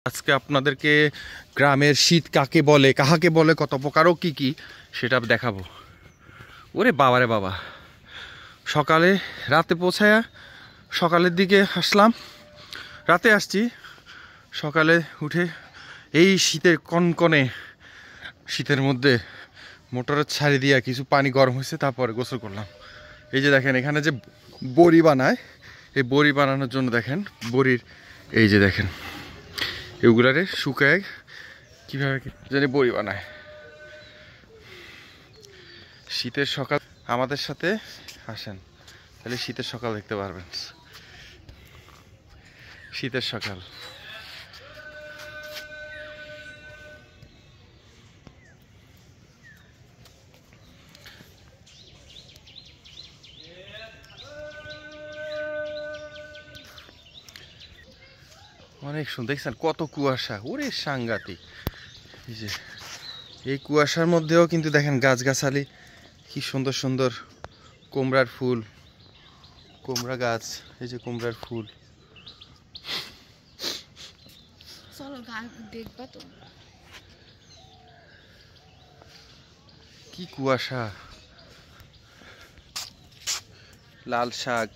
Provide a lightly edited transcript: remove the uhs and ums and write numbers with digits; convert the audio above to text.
আজকে আপনাদেরকে গ্রামের শীত কাকে বলে, কাহাকে বলে, কত প্রকারও কি কি সেটা দেখাবো। ওরে বাবারে বাবা, সকালে রাতে পৌঁছায়া সকালের দিকে আসলাম, রাতে আসছি, সকালে উঠে এই শীতের কনকনে শীতের মধ্যে মোটরের ছাড়ি দিয়া কিছু পানি গরম হয়েছে, তারপরে গোসল করলাম। এই যে দেখেন এখানে যে বড়ি বানায়, এই বড়ি বানানোর জন্য দেখেন বড়ির এই যে দেখেন এগুলারে শুকায় কীভাবে জানি বড়ি বানায়। শীতের সকাল আমাদের সাথে আসেন, তাহলে শীতের সকাল দেখতে পারবেন। শীতের সকাল অনেক সুন্দর, দেখছেন কত কুয়াশা, ওরে সাংঘাতিক। এই যে এই কুয়াশার মধ্যেও কিন্তু দেখেন গাছগাছালি কি সুন্দর সুন্দর, কুমড়ার ফুল, কুমড়া গাছ, এই যে কুমড়ার ফুল। কি কুয়াশা, লাল শাক।